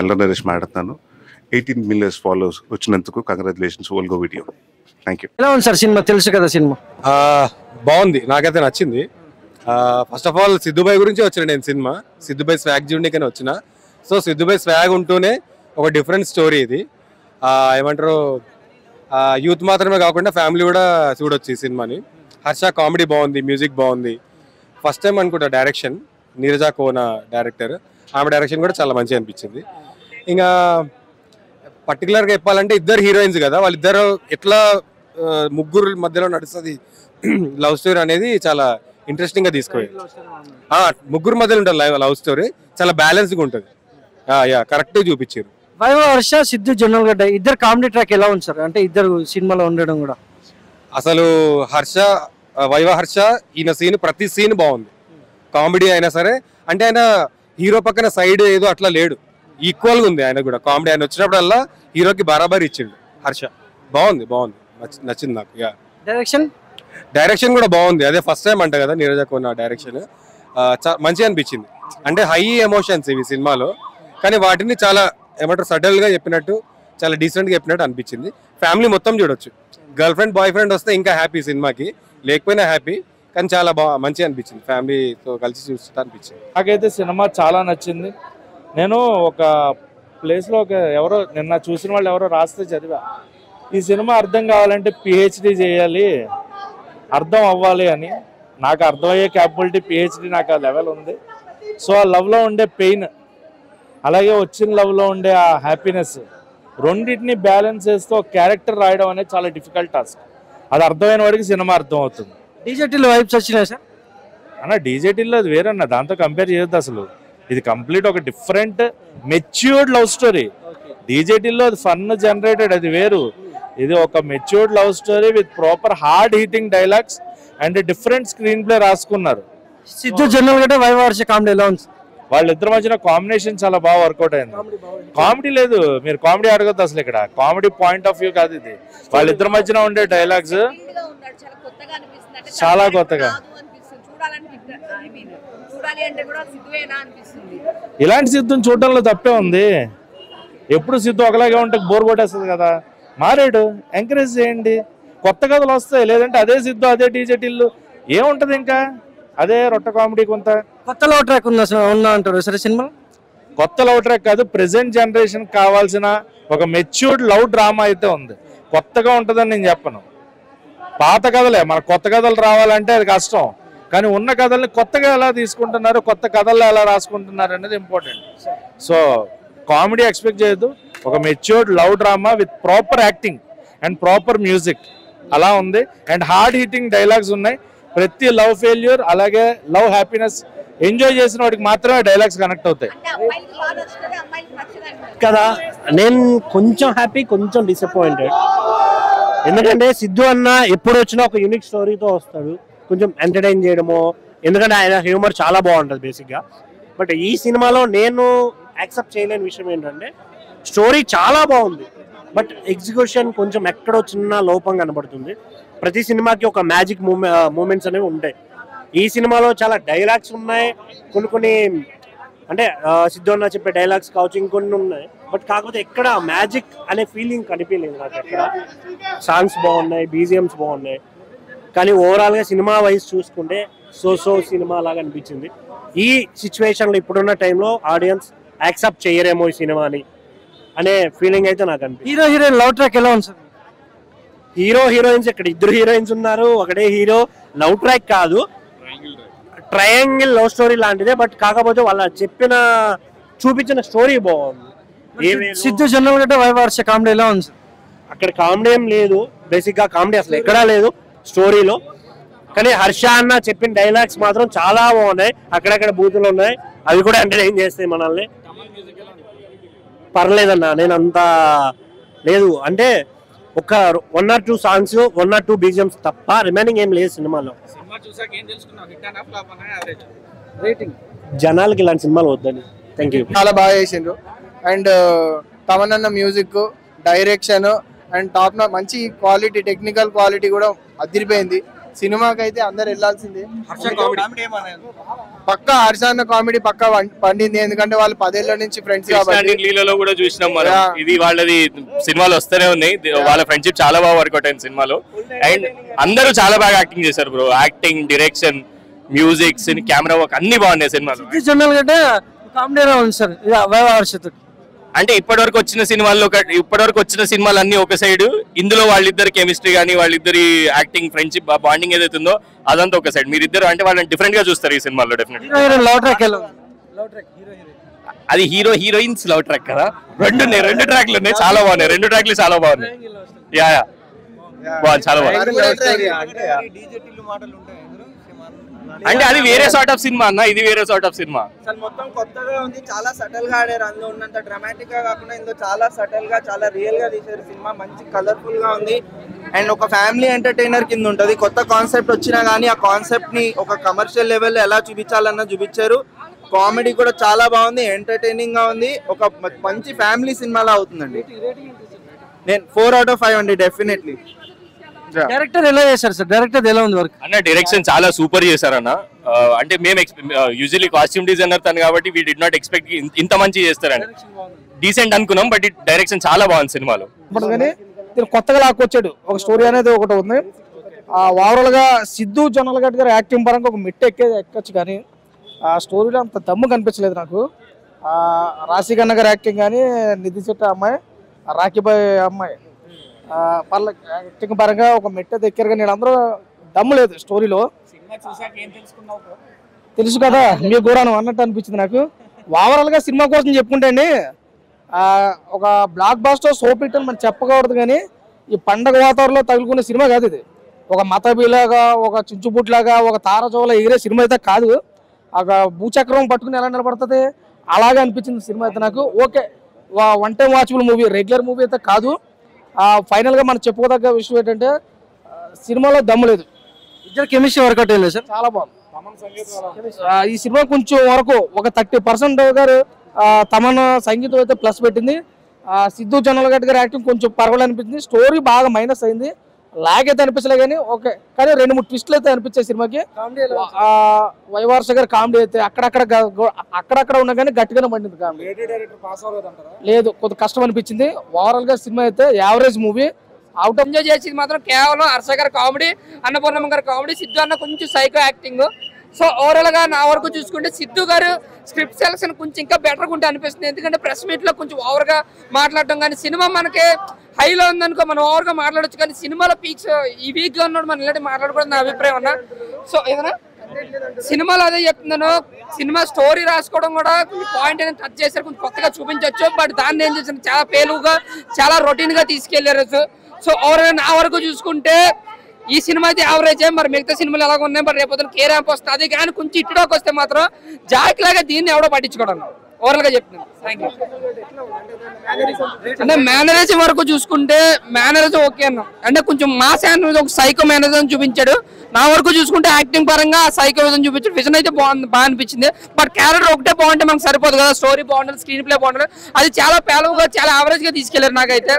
అల్లరి నరేష్ మాట్లాడుతున్నాను. 18 million followers వచ్చినందుకు congratulations ఓల్గో video. Thank you. ఎలా ఉంది సార్ సినిమా? తెలుసు కదా సినిమా. బాగుంది, నాకైతే నచ్చింది. ఫస్ట్ ఆఫ్ ఆల్ సిద్ధుబాయ్ గురించి వచ్చిన నేను సినిమా సిద్ధుబాయ్ స్వాగ్ చూడడానికని వచ్చిన. సో సిద్ధుబాయ్ స్వాగ్ ఉంటూనే ఒక డిఫరెంట్ స్టోరీ ఇది. ఏమంటారు, యూత్ మాత్రమే కాకుండా ఫ్యామిలీ కూడా చూడొచ్చు ఈ సినిమాని. హర్ష కామెడీ బాగుంది, మ్యూజిక్ బాగుంది. ఫస్ట్ టైం అనుకుంటా డైరెక్షన్, నీరజా కోనా డైరెక్టర్, ఆమె డైరెక్షన్ కూడా చాలా మంచిగా అనిపించింది. ఇంకా పర్టికులర్గా చెప్పాలంటే ఇద్దరు హీరోయిన్స్ కదా, వాళ్ళిద్దరు ఎట్లా ముగ్గురు మధ్యలో నడుస్తుంది లవ్ స్టోరీ అనేది చాలా ఇంట్రెస్టింగ్ గా తీసుకోవాలి. ముగ్గురు మధ్యలో ఉంటుంది లవ్ స్టోరీ, చాలా బ్యాలెన్స్గా ఉంటుంది. కరెక్ట్ చూపించారు. వైవా హర్ష, సిద్ధు జొన్నలగడ్డ ఇద్దరు కామెడీ ట్రాక్ ఎలా ఉంది సార్? అంటే ఇద్దరు సినిమాలో ఉండడం కూడా అసలు వైవా హర్ష ఈయన సీన్, ప్రతి సీన్ బాగుంది. కామెడీ అయినా సరే, అంటే ఆయన హీరో పక్కన సైడ్ ఏదో అట్లా లేడు, ఈక్వల్ గా ఉంది ఆయన కూడా కామెడీ. ఆయన వచ్చినప్పుడల్లా హీరోకి బరాబర్ ఇచ్చిండు హర్ష. బాగుంది, నచ్చింది నాకు. డైరెక్షన్ కూడా బాగుంది. అదే ఫస్ట్ టైం అంట కదా నీరజ కోన డైరెక్షన్. మంచిగా అనిపించింది. అంటే హై ఎమోషన్స్ ఇవి సినిమాలో, కానీ వాటిని చాలా ఏమంటారు సడల్ గా చెప్పినట్టు, చాలా డీసెంట్ గా చెప్పినట్టు అనిపించింది. ఫ్యామిలీ మొత్తం చూడొచ్చు. గర్ల్ ఫ్రెండ్ బాయ్ ఫ్రెండ్ వస్తే ఇంకా హ్యాపీ సినిమాకి, లేకపోయినా హ్యాపీ, కానీ చాలా మంచిగా అనిపించింది. ఫ్యామిలీతో కలిసి చూస్తూ అనిపించింది. నాకైతే సినిమా చాలా నచ్చింది. నేను ఒక ప్లేస్లో ఎవరో నిన్న చూసిన వాళ్ళు ఎవరో రాస్తే చదివా, ఈ సినిమా అర్థం కావాలంటే పిహెచ్డి చేయాలి, అర్థం అవ్వాలి అని. నాకు అర్థమయ్యే క్యాపబిలిటీ పిహెచ్డి, నాకు ఆ లెవెల్ ఉంది. సో ఆ లవ్లో ఉండే పెయిన్, అలాగే వచ్చిన లవ్లో ఉండే ఆ హ్యాపీనెస్, రెండింటిని బ్యాలెన్స్ చేస్తూ క్యారెక్టర్ రాయడం అనేది చాలా డిఫికల్ట్ టాస్క్. అది అర్థమైన వాడికి సినిమా అర్థం అవుతుంది. డీజేటీలో వైబ్స్ వచ్చినాయి సార్ అన్న. డీజేటీలో అది వేరన్న, దాంతో కంపేర్ చేయొద్దు అసలు. ఇది కంప్లీట్ ఒక డిఫరెంట్ మెచ్యూర్డ్ లవ్ స్టోరీ. డీజేటీలో అది ఫన్ జనరేటెడ్, అది వేరు. ఇది ఒక matured love story with proper hard heating dialogues and different screen play రాసుకున్నారు. సిద్ధు జొన్నలగడ్డ, వైవా హర్ష కామెడీ ఎలా ఉంది? వాళ్ళిద్దరి మధ్యన కాంబినేషన్ చాలా బాగా వర్కౌట్ అయింది. కామెడీ లేదు, మీరు కామెడీ అడగద్దు అసలు. ఇక్కడ కామెడీ పాయింట్ ఆఫ్ వ్యూ కాదు ఇది. వాళ్ళిద్దరి మధ్యన ఉండే డైలాగ్స్ చాలా కొత్తగా. ఇలాంటి సిద్ధుని చూడడంలో తప్పే ఉంది. ఎప్పుడు సిద్ధు ఒకలాగే ఉంటే బోర్ కొట్టేస్తుంది కదా. మారాడు, ఎంకరేజ్ చేయండి, కొత్త కథలు వస్తాయి. లేదంటే అదే సిద్ధు, అదే డీజేటీలు ఏముంటది, ఇంకా అదే రొట్ట కామెడీ. కొంత కొత్త లవ్ ట్రాక్ ఉందా అంటారు సరే సినిమా? కొత్త లవ్ ట్రాక్ కాదు, ప్రెసెంట్ జనరేషన్ కావాల్సిన ఒక మెచ్యూర్డ్ లవ్ డ్రామా అయితే ఉంది. కొత్తగా ఉంటుందని నేను చెప్పను. పాత కథలే, మన కొత్త కథలు రావాలంటే అది కష్టం. కానీ ఉన్న కథల్ని కొత్తగా ఎలా తీసుకుంటున్నారు, కొత్త కథల్లో ఎలా రాసుకుంటున్నారు అనేది ఇంపార్టెంట్. సో కామెడీ ఎక్స్పెక్ట్ చేయొద్దు, ఒక matured love drama with proper acting and proper music అలా ఉంది. అండ్ హార్డ్ హీటింగ్ డైలాగ్స్ ఉన్నాయి. ప్రతి లవ్ ఫెయిల్యూర్ అలాగే లవ్ హ్యాపీనెస్ ఎంజాయ్ చేసిన వాడికి మాత్రమే డైలాగ్స్ కనెక్ట్ అవుతాయి కదా. నేను కొంచెం హ్యాపీ, కొంచెం డిసప్పాయింటెడ్. ఎందుకంటే సిద్ధు అన్న ఎప్పుడు వచ్చినా ఒక యూనిక్ స్టోరీతో వస్తాడు, కొంచెం ఎంటర్టైన్ చేయడము. ఎందుకంటే ఆయన హ్యూమర్ చాలా బాగుంటుంది బేసిక్గా. బట్ ఈ సినిమాలో నేను యాక్సెప్ట్ చేయలేని విషయం ఏంటంటే స్టోరీ చాలా బాగుంది, బట్ ఎగ్జిక్యూషన్ కొంచెం ఎక్కడో చిన్న లోపం కనబడుతుంది. ప్రతి సినిమాకి ఒక మ్యాజిక్ మూమెంట్స్ అనేవి ఉంటాయి. ఈ సినిమాలో చాలా డైలాగ్స్ ఉన్నాయి, కొన్ని అంటే సిద్ధు అన్న చెప్పే డైలాగ్స్ కావచ్చు, ఇంకొన్ని ఉన్నాయి. బట్ కాకపోతే ఎక్కడ మ్యాజిక్ అనే ఫీలింగ్ కనిపించలేదు నాకు. ఎక్కడ సాంగ్స్ బాగున్నాయి, బీజిఎమ్స్ బాగున్నాయి, కానీ ఓవరాల్గా సినిమా వైజ్ చూసుకుంటే సో సినిమా లాగా అనిపించింది. ఈ సిచ్యువేషన్లో ఇప్పుడున్న టైంలో ఆడియన్స్ యాక్సెప్ట్ చేయరేమో ఈ సినిమాని అనే ఫీలింగ్ అయితే నాకు అనిపించింది. హీరో హీరోయిన్ లవ్ ట్రాక్ ఎలా ఉంది సార్? హీరో హీరోయిన్స్ ఇక్కడ ఇద్దరు హీరోయిన్స్ ఉన్నారు, ఒకటే హీరో. లవ్ ట్రాక్ కాదు, ట్రయాంగిల్ లవ్ స్టోరీ లాంటిదే. బట్ కాకపోతే వాళ్ళ చూపించిన స్టోరీ బాగుంది. సిద్ధు జొన్నలగడ్డ, వైవా హర్ష కామెడీ ఎలా ఉంది సార్? అక్కడ కామెడీ ఏం లేదు, బేసిక్ గా కామెడీ అసలు ఎక్కడా లేదు స్టోరీలో. కానీ హర్ష అన్న చెప్పిన డైలాగ్స్ మాత్రం చాలా బాగున్నాయి. అక్కడక్కడ బూతులు ఉన్నాయి, అవి కూడా ఎంటర్టైన్ చేస్తాయి మనల్ని. పర్లేదన్నా, నేను అంత లేదు. అంటే ఒక 1 or 2 సాంగ్స్, 1 or 2 బీజిఎమ్స్ తప్ప రిమైనింగ్ ఏం లేదు సినిమాలో. జనాలకి ఇలాంటి సినిమాలు వద్దని. Thank you. చాలా బాగా చేసిండ్రు. అండ్ తమనన్న మ్యూజిక్, డైరెక్షన్ అండ్ టాప్ మంచి క్వాలిటీ, టెక్నికల్ క్వాలిటీ కూడా అదిరిపోయింది. సినిమాకి అయితే అందరు వెళ్ళాల్సిందే. పక్కా హర్ష అన్న కామెడీ పక్కా పండింది, ఎందుకంటే వాళ్ళు 10 ఏళ్ల నుంచి ఫ్రెండ్స్ కాబట్టి. లీలలో కూడా చూసినాం మనం, ఇది వాళ్ళది సినిమాలు వస్తూనే ఉన్నాయి, వాళ్ళ ఫ్రెండ్షిప్ చాలా బాగా వర్కౌట్ అయింది సినిమాలో. అండ్ అందరూ చాలా బాగా యాక్టింగ్ చేశారు bro, acting, direction, music, camera work అన్ని బాగున్నాయి సినిమాలో. జనరల్ గడ్డ కామెడీ ఉంది సార్ హర్షతో. అంటే ఇప్పటివరకు వచ్చిన సినిమాలు అన్ని ఒక సైడ్, ఇందులో వాళ్ళిద్దరు కెమిస్ట్రీ కానీ వాళ్ళిద్దరి యాక్టింగ్, ఫ్రెండ్షిప్, బాండింగ్ ఏదైతే ఉందో అదంతా ఒక సైడ్. మీరిద్దరు అంటే వాళ్ళని డిఫరెంట్ గా చూస్తారు ఈ సినిమాలో డెఫినెట్. అది హీరో హీరోయిన్స్ లవ్ ట్రాక్ కదా, రెండు ట్రాక్లు ఉన్నాయి, చాలా బాగున్నాయి, 2 ట్రాక్లు చాలా బాగున్నాయి. యా చాలా బాగుంది. అంటే అది వేరే సార్ట్ ఆఫ్ సినిమా అన్న, ఇది వేరే సార్ట్ ఆఫ్ సినిమా. మొత్తం కొత్తగా ఉంది, చాలా సటల్ గా ఆడారు. అందులో ఉన్నంత డ్రామాటిక్ గా కాకుండా ఇందులో చాలా సటల్ గా, చాలా రియల్ గా తీశారు సినిమా. మంచి కలర్ఫుల్ గా ఉంది అండ్ ఒక ఫ్యామిలీ ఎంటర్టైనర్ కింద ఉంటది. కొత్త కాన్సెప్ట్ వచ్చినా గానీ ఆ కాన్సెప్ట్ ని ఒక కమర్షియల్ లెవెల్ ఎలా చూపించాలన్నా చూపించారు. కామెడీ కూడా చాలా బాగుంది, ఎంటర్టైనింగ్ గా ఉంది, ఒక మంచి ఫ్యామిలీ సినిమాలా అవుతుందండి. నేను 4 out of 5 అండి డెఫినెట్లీ. డైరెక్టర్ ఎలా చేశారు సార్? డైరెక్టర్ ఎలా ఉంది వర్క్? అన్న డైరెక్షన్ చాలా సూపర్ చేశారన్న. అంటే మేము యూజువల్లీ కాస్ట్యూమ్ డిజైనర్ తను కాబట్టి వీ డి నాట్ ఎక్స్పెక్ట్ ఇంత మంచి చేస్తారని. డీసెంట్ అనుకున్నాం, బట్ డైరెక్షన్ చాలా బాగుంది సినిమాలో. కొత్తగా లాక్కొచ్చాడు, ఒక స్టోరీ అనేది ఒకటి ఉంది. ఓవరాల్ గా సిద్ధు జొన్నలగడ్డ గారు యాక్టింగ్ పరంగా ఒక మెట్టు ఎక్కచ్చు, కానీ ఆ స్టోరీలో అంత దమ్ము కనిపించలేదు నాకు. రాశి కన్న గారు యాక్టింగ్ కానీ, నిధి శెట్టి అమ్మాయి, రాఖీబాయ్ అమ్మాయి పర్ల యాక్టింగ్ పరంగా ఒక మెట్ట దగ్గర, కానీ అందరూ దమ్ము లేదు స్టోరీలో. తెలుసు కదా మీకు కూడా అన్నట్టు అనిపించింది నాకు. ఓవరాల్ గా సినిమా కోసం చెప్పుకుంటే అండి, ఒక బ్లాక్ బాస్టర్ సోప్ హిట్ అని మనం చెప్పకూడదు, కానీ ఈ పండగ వాతావరణంలో తగులుకునే సినిమా కాదు ఇది. ఒక మతబీలాగా, ఒక చుంచుబుట్లాగా, ఒక తారజోల ఎగిరే సినిమా అయితే కాదు. ఒక భూచక్రం పట్టుకుని ఎలా నిలబడుతుంది అలాగే అనిపించింది సినిమా అయితే నాకు. Okay, 1 time watchable movie, regular movie అయితే కాదు. ఫైనల్ గా మనం చెప్పుకోదగ్గ విషయం ఏంటంటే సినిమాలో దమ్ము లేదు, ఇద్దరు కెమిస్ట్రీ వర్కౌట్ అయింది సార్, చాలా బాగుంది. ఈ సినిమా కొంచెం వరకు ఒక 30% గారు తమన్ సంగీతం అయితే ప్లస్ పెట్టింది. సిద్ధు జొన్నలగడ్డ గారి యాక్టింగ్ కొంచెం పర్వాలేదు అనిపించింది. స్టోరీ బాగా మైనస్ అయింది, లాగ్ అయితే అనిపించలే కానీ ఓకే, కానీ 2-3 ట్విస్టులు అయితే అనిపించాయి సినిమాకి. వైవర్ష గారి కామెడీ అయితే అక్కడక్కడ ఉన్నా కానీ గట్టిగానే పండింది కామెడీ. లేదు, కొద్ది కష్టం అనిపించింది. ఓవరాల్ గా సినిమా అయితే యావరేజ్ మూవీ. అవుట్ ఎంజాయ్ చేసింది మాత్రం కేవలం హర్ష గారి కామెడీ, అన్నపూర్ణమ్మ గారి కామెడీ, సిద్ధు అన్న కొంచెం సైకో యాక్టింగ్. సో ఓవరాల్ గా నా వరకు చూసుకుంటే సిద్ధు గారు స్క్రిప్ట్ సెలక్షన్ కొంచెం ఇంకా బెటర్గా ఉంటే అనిపిస్తుంది. ఎందుకంటే ప్రెస్ మీట్ లో కొంచెం ఓవర్ గా మాట్లాడటం, కానీ సినిమా మనకి హైలో ఉందనుకో మనం ఓవర్ గా మాట్లాడచ్చు, కానీ సినిమాలో పీక్స్ ఈ వీక్ గా ఉన్నాడు మనం ఇలాంటి మాట్లాడకూడదు నా అభిప్రాయం అన్న. సో ఏదైనా సినిమాలో అదే చెప్తున్నాను, సినిమా స్టోరీ రాసుకోవడం కూడా పాయింట్ అనేది టచ్ చేశారు, కొంచెం కొత్తగా చూపించవచ్చు. బట్ దాన్ని ఏం చేశారు, చాలా పేలుగా, చాలా రొటీన్ గా తీసుకెళ్లారు. సో ఓవరాల్ నా వరకు చూసుకుంటే ఈ సినిమా అయితే యావరేజ్. మరి మిగతా సినిమాలు ఎలాగ ఉన్నాయి, మరి రేపు కే ర్యాంప్ వస్తుంది, కానీ కొంచెం ఇటులోకి వస్తే మాత్రం జాక్ లాగా దీన్ని ఎవడో పట్టించుకోవడం ఓవరాల్ గా చెప్తున్నాను. Thank you. అంటే మేనరేజ్ వరకు చూసుకుంటే మేనరేజ్ ఓకే అన్న, అంటే కొంచెం మాస్ అనేది ఒక సైకో మేనరేజ్ చూపించాడు. నా వరకు చూసుకుంటే యాక్టింగ్ పరంగా సైకో విజన్ చూపించాడు. విజన్ అయితే బాగా అనిపించింది, బట్ క్యారెక్టర్ ఒకటే బాగుంటే మనకు సరిపోదు కదా. స్టోరీ బాగుంటుంది, స్క్రీన్ ప్లే బాగుంటుంది, అది చాలా పేలవుగా, చాలా యావరేజ్ గా తీసుకెళ్లారు. నాకైతే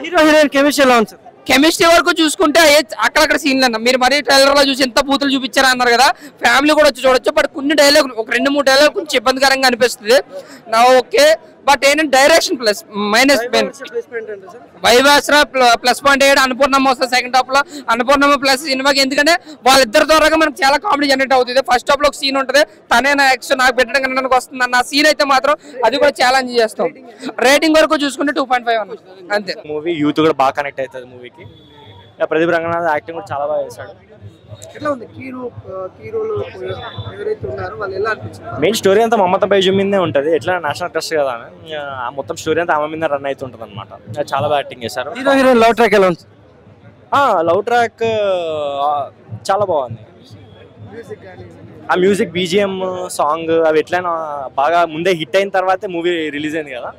కెమిస్ట్రీ ఎలా ఉంది సార్? కెమిస్ట్రీ వరకు చూసుకుంటే అక్కడక్కడ సీన్లు అన్న, మీరు మరీ ట్రైలర్ లో చూసి ఎంత బూతులు చూపించారా అన్నారు కదా, ఫ్యామిలీ కూడా వచ్చి చూడొచ్చు. బట్ కొన్ని డైలాగ్, ఒక 2-3 డైలాగ్ కొంచెం ఇబ్బందికరంగా అనిపిస్తుంది నా. ఓకే, బట్ ఏంటంటే డైరెక్షన్ ప్లస్ మైనస్ వైవాస్రా ప్లస్ పాయింట్ అయ్యాడు. అన్నపూర్ణమ్మ వస్తుంది సెకండ్ హాఫ్ లో, అన్నపూర్ణమ్మ ప్లస్ సినిమాకి, ఎందుకంటే వాళ్ళిద్దరి ద్వారా మనకు చాలా కామెడీ జనరేట్ అవుతుంది. ఫస్ట్ హాఫ్ లో ఒక సీన్ ఉంటుంది, తనే నా ఎక్స్ నాకు పెట్టడం కన్నా వస్తుంది అన్న సీన్ అయితే మాత్రం అది కూడా ఛాలెంజ్ చేస్తాం. రేటింగ్ వరకు చూసుకుంటే 2.5 అన్న, అంతే. మూవీ యూత్ కూడా బాగా కనెక్ట్ అవుతుంది మూవీకి. ప్రదీప్ రంగనాథ్ యాక్టింగ్ కూడా చాలా బాగా చేశాడు. మెయిన్ స్టోరీ అంతా మమతా బైజు మీదే ఉంటుంది, ఎట్లా నేషనల్ క్రష్ కదా అని మొత్తం స్టోరీ అంతా ఆమె మీద రన్ అవుతుంటది అనమాట. చాలా బాగా యాక్టింగ్ చేశారు. లవ్ ట్రాక్ ఎలా ఉంది? లవ్ ట్రాక్ చాలా బాగుంది. ఆ మ్యూజిక్, బీజిఎం, సాంగ్ అవి ఎట్లయినా బాగా ముందే హిట్ అయిన తర్వాతే మూవీ రిలీజ్ అయింది కదా.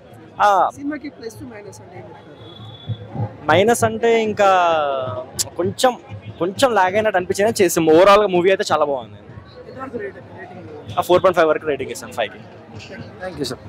మైనస్ అంటే ఇంకా కొంచెం లాగ్ అయినట్టు అనిపించింది చేసాం. ఓవరాల్ గా మూవీ అయితే చాలా బాగుంది. 4.5 వరకు రేటింగ్ ఇస్తాను 5కి. Thank you sir.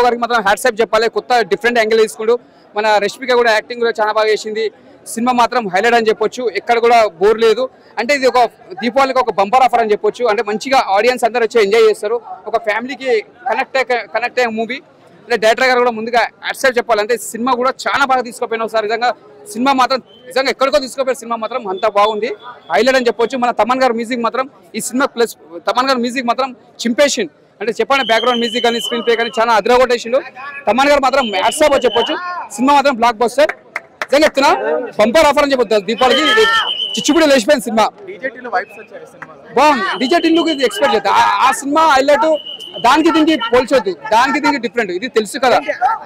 వారికి మాత్రం హ్యాట్సాప్ చెప్పాలి, కొత్త డిఫరెంట్ యాంగిల్ తీసుకుంటూ. మన రష్మిక కూడా యాక్టింగ్ కూడా చాలా బాగా చేసింది. సినిమా మాత్రం హైలైట్ అని చెప్పొచ్చు. ఎక్కడ కూడా బోర్ లేదు. అంటే ఇది ఒక దీపావళికి ఒక బంపర్ ఆఫర్ అని చెప్పొచ్చు. అంటే మంచిగా ఆడియన్స్ అందరూ వచ్చి ఎంజాయ్ చేస్తారు. ఒక ఫ్యామిలీకి కనెక్ట్ అయ్యే మూవీ. అంటే డైరెక్టర్ గారు కూడా ముందుగా యాక్సెప్ట్ చెప్పాలి. అంటే సినిమా కూడా చాలా బాగా తీసుకుపోయినా ఒకసారి నిజంగా సినిమా మాత్రం నిజంగా ఎక్కడికో తీసుకుపోయిన సినిమా మాత్రం అంత బాగుంది, హైలైట్ అని చెప్పొచ్చు. మన తమన్ గారు మ్యూజిక్ మాత్రం ఈ సినిమా ప్లస్ తమన్ గారు మ్యూజిక్ మాత్రం చింపేషన్. అంటే చెప్పండి బ్యాక్గ్రౌండ్ మ్యూజిక్ కానీ స్క్రీన్ ప్లే కానీ చాలా అదరగొట్టేసిండు. తమన్ గారు మాత్రం యాక్సెప్ట్ అని చెప్పొచ్చు. సినిమా మాత్రం బ్లాక్ బస్టర్. నిజంగా చెప్తున్నా బంపర్ ఆఫర్ అని చెప్పొచ్చు. దీపావళికి చిచ్చుబుడి లేచిపోయింది సినిమా. బాగుంది. డీజే టిల్లుకి ఇది ఎక్స్పెక్ట్ చేస్తా. ఆ సినిమా హైలైట్. దానికి దీనికి పోల్చొద్దు, దానికి దీనికి డిఫరెంట్. ఇది తెలుసు కదా.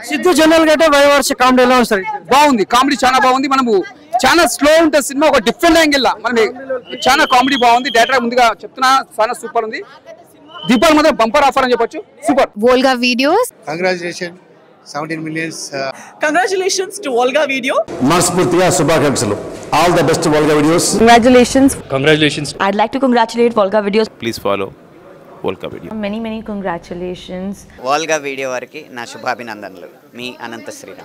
సిద్ధు జనరల్ గా వైవర్స్ కామెడీ ఎలా ఉంది సార్? బాగుంది, కామెడీ చాలా బాగుంది. మనము చాలా స్లో ఉంటుంది సినిమా, ఒక డిఫరెంట్ యాంగిల్ మనం చాలా కామెడీ బాగుంది. డైరెక్టర్ ముందుగా చెప్తున్నా చాలా సూపర్ ఉంది. దీపావళి మాత్రం బంపర్ ఆఫర్ అని చెప్పొచ్చు. Super. Volga Videos. Congratulations, 17 millions. Congratulations to Volga Video. మనస్ఫూర్తిగా శుభాకాంక్షలు. All the best to Volga Videos. Congratulations. I'd like to congratulate Volga Videos. Please follow Volga Video. Many congratulations. Volga Video వారికి నా శుభాభినందనలు. మీ అనంత శ్రీరామ్.